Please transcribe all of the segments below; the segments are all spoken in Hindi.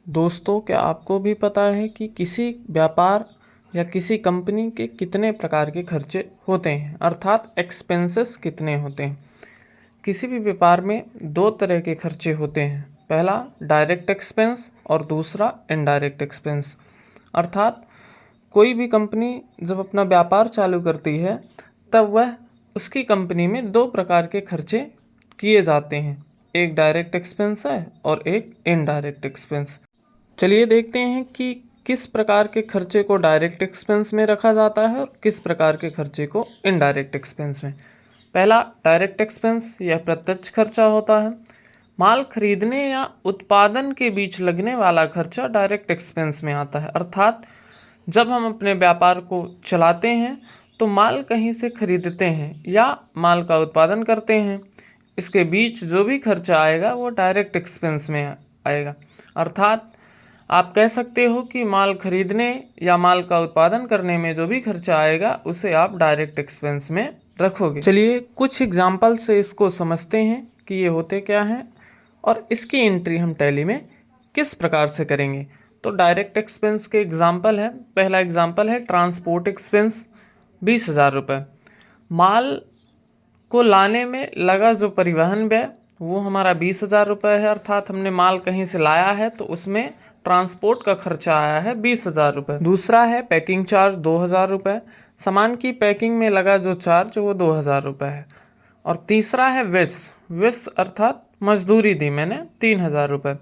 दोस्तों, क्या आपको भी पता है कि किसी व्यापार या किसी कंपनी के कितने प्रकार के खर्चे होते हैं, अर्थात एक्सपेंसेस कितने होते हैं। किसी भी व्यापार में दो तरह के खर्चे होते हैं, पहला डायरेक्ट एक्सपेंस और दूसरा इनडायरेक्ट एक्सपेंस। अर्थात कोई भी कंपनी जब अपना व्यापार चालू करती है तब वह उसकी कंपनी में दो प्रकार के खर्चे किए जाते हैं, एक डायरेक्ट एक्सपेंस है और एक इनडायरेक्ट एक्सपेंस। चलिए देखते हैं कि किस प्रकार के खर्चे को डायरेक्ट एक्सपेंस में रखा जाता है और किस प्रकार के खर्चे को इनडायरेक्ट एक्सपेंस में। पहला डायरेक्ट एक्सपेंस यह प्रत्यक्ष खर्चा होता है। माल खरीदने या उत्पादन के बीच लगने वाला खर्चा डायरेक्ट एक्सपेंस में आता है। अर्थात जब हम अपने व्यापार को चलाते हैं तो माल कहीं से खरीदते हैं या माल का उत्पादन करते हैं, इसके बीच जो भी खर्चा आएगा वो डायरेक्ट एक्सपेंस में आएगा। अर्थात आप कह सकते हो कि माल खरीदने या माल का उत्पादन करने में जो भी खर्चा आएगा उसे आप डायरेक्ट एक्सपेंस में रखोगे। चलिए कुछ एग्जाम्पल से इसको समझते हैं कि ये होते क्या हैं और इसकी एंट्री हम टैली में किस प्रकार से करेंगे। तो डायरेक्ट एक्सपेंस के एग्जाम्पल है, पहला एग्जाम्पल है ट्रांसपोर्ट एक्सपेंस 20,000 रुपये। माल को लाने में लगा जो परिवहन व्यय वो हमारा 20,000 रुपये है। अर्थात हमने माल कहीं से लाया है तो उसमें ट्रांसपोर्ट का खर्चा आया है 20,000 रुपये। दूसरा है पैकिंग चार्ज 2,000 रुपये। सामान की पैकिंग में लगा जो चार्ज वो 2,000 रुपये है। और तीसरा है विस अर्थात मजदूरी दी मैंने 3,000 रुपये।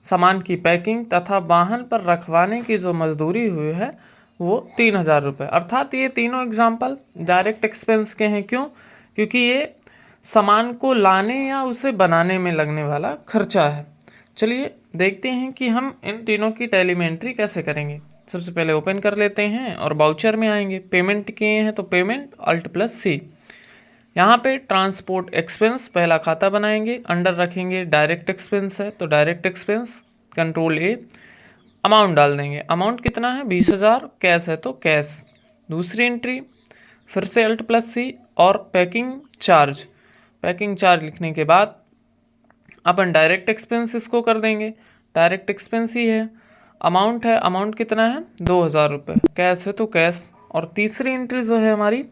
सामान की पैकिंग तथा वाहन पर रखवाने की जो मजदूरी हुई है वो 3,000 रुपये। अर्थात ये तीनों एग्जाम्पल डायरेक्ट एक्सपेंस के हैं। क्यों? क्योंकि ये सामान को लाने या उसे बनाने में लगने वाला खर्चा है। चलिए देखते हैं कि हम इन तीनों की टैली में एंट्री कैसे करेंगे। सबसे पहले ओपन कर लेते हैं और बाउचर में आएंगे। पेमेंट किए हैं तो पेमेंट Alt+C। यहाँ पे ट्रांसपोर्ट एक्सपेंस पहला खाता बनाएंगे, अंडर रखेंगे डायरेक्ट एक्सपेंस है तो डायरेक्ट एक्सपेंस, Ctrl+A, अमाउंट डाल देंगे। अमाउंट कितना है 20,000, कैश है तो कैश। दूसरी एंट्री फिर से Alt+C और पैकिंग चार्ज लिखने के बाद अपन डायरेक्ट एक्सपेंस इसको कर देंगे। डायरेक्ट एक्सपेंस ही है, अमाउंट है, अमाउंट कितना है 2,000 रुपये, कैश है तो कैश। और तीसरी एंट्री जो है हमारी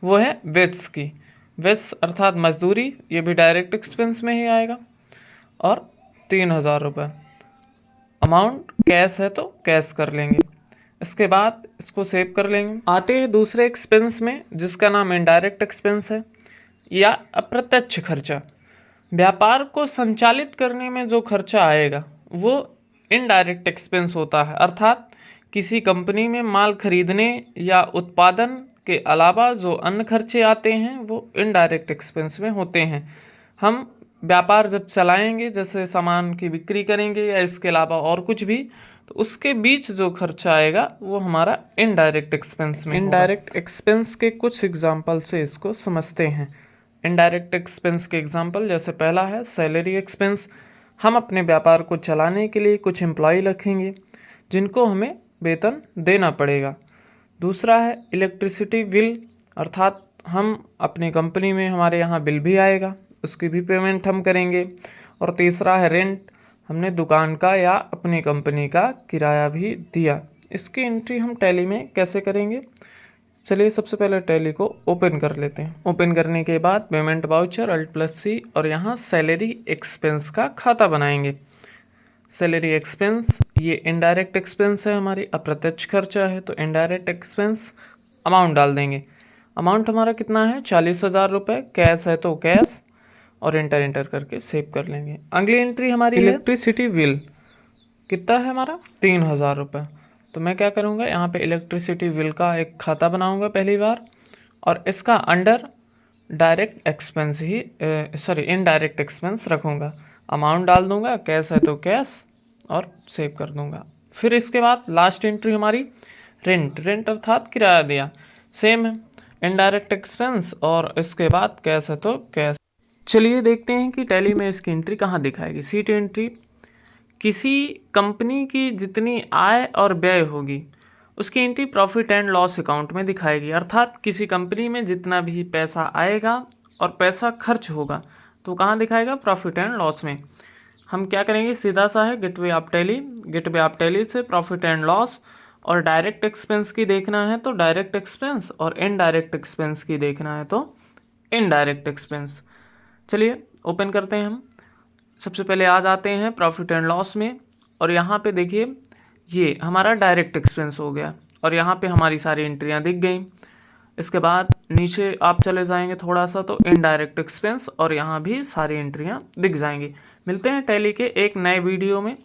वो है वेट्स की। वेट्स अर्थात मजदूरी, ये भी डायरेक्ट एक्सपेंस में ही आएगा और 3,000 रुपये। अमाउंट कैश है तो कैश कर लेंगे। इसके बाद इसको सेव कर लेंगे। आते हैं दूसरे एक्सपेंस में जिसका नाम इनडायरेक्ट एक्सपेंस है या अप्रत्यक्ष खर्चा। व्यापार को संचालित करने में जो खर्चा आएगा वो इनडायरेक्ट एक्सपेंस होता है। अर्थात किसी कंपनी में माल खरीदने या उत्पादन के अलावा जो अन्य खर्चे आते हैं वो इनडायरेक्ट एक्सपेंस में होते हैं। हम व्यापार जब चलाएंगे, जैसे सामान की बिक्री करेंगे या इसके अलावा और कुछ भी, तो उसके बीच जो खर्चा आएगा वो हमारा इनडायरेक्ट एक्सपेंस में। इनडायरेक्ट एक्सपेंस के कुछ एग्जाम्पल से इसको समझते हैं। इनडायरेक्ट एक्सपेंस के एग्जाम्पल जैसे पहला है सैलरी एक्सपेंस। हम अपने व्यापार को चलाने के लिए कुछ एम्प्लॉय रखेंगे जिनको हमें वेतन देना पड़ेगा। दूसरा है इलेक्ट्रिसिटी बिल, अर्थात हम अपनी कंपनी में हमारे यहाँ बिल भी आएगा, उसकी भी पेमेंट हम करेंगे। और तीसरा है रेंट, हमने दुकान का या अपनी कंपनी का किराया भी दिया। इसकी एंट्री हम टैली में कैसे करेंगे। चलिए सबसे पहले टैली को ओपन कर लेते हैं। ओपन करने के बाद पेमेंट वाउचर Alt+C और यहाँ सैलरी एक्सपेंस का खाता बनाएंगे। सैलरी एक्सपेंस ये इनडायरेक्ट एक्सपेंस है, हमारी अप्रत्यक्ष खर्चा है तो इनडायरेक्ट एक्सपेंस, अमाउंट डाल देंगे। अमाउंट हमारा कितना है 40,000 रुपये, कैश है तो कैश और एंटर करके सेव कर लेंगे। अगली एंट्री हमारी इलेक्ट्रिसिटी बिल, कितना है हमारा 3,000 रुपये। तो मैं क्या करूँगा, यहाँ पे इलेक्ट्रिसिटी बिल का एक खाता बनाऊँगा पहली बार और इसका अंडर डायरेक्ट एक्सपेंस ही इनडायरेक्ट एक्सपेंस रखूँगा। अमाउंट डाल दूँगा, कैश है तो कैश और सेव कर दूँगा। फिर इसके बाद लास्ट एंट्री हमारी रेंट अर्थात किराया दिया, सेम है इनडायरेक्ट एक्सपेंस और इसके बाद कैश है तो कैश। चलिए देखते हैं कि टैली में इसकी एंट्री कहाँ दिखाएगी। सीट एंट्री, किसी कंपनी की जितनी आय और व्यय होगी उसकी entry profit and loss account में दिखाएगी। अर्थात किसी कंपनी में जितना भी पैसा आएगा और पैसा खर्च होगा तो कहाँ दिखाएगा, प्रॉफिट एंड लॉस में। हम क्या करेंगे, सीधा सा है gateway of tally, gateway of tally से प्रॉफिट एंड लॉस और डायरेक्ट एक्सपेंस की देखना है तो डायरेक्ट एक्सपेंस और इनडायरेक्ट एक्सपेंस की देखना है तो इनडायरेक्ट एक्सपेंस। चलिए ओपन करते हैं हम। सबसे पहले आ जाते हैं प्रॉफिट एंड लॉस में और यहाँ पे देखिए ये हमारा डायरेक्ट एक्सपेंस हो गया और यहाँ पे हमारी सारी एंट्रियाँ दिख गई। इसके बाद नीचे आप चले जाएंगे थोड़ा सा तो इनडायरेक्ट एक्सपेंस और यहाँ भी सारी एंट्रियाँ दिख जाएंगी। मिलते हैं टैली के एक नए वीडियो में।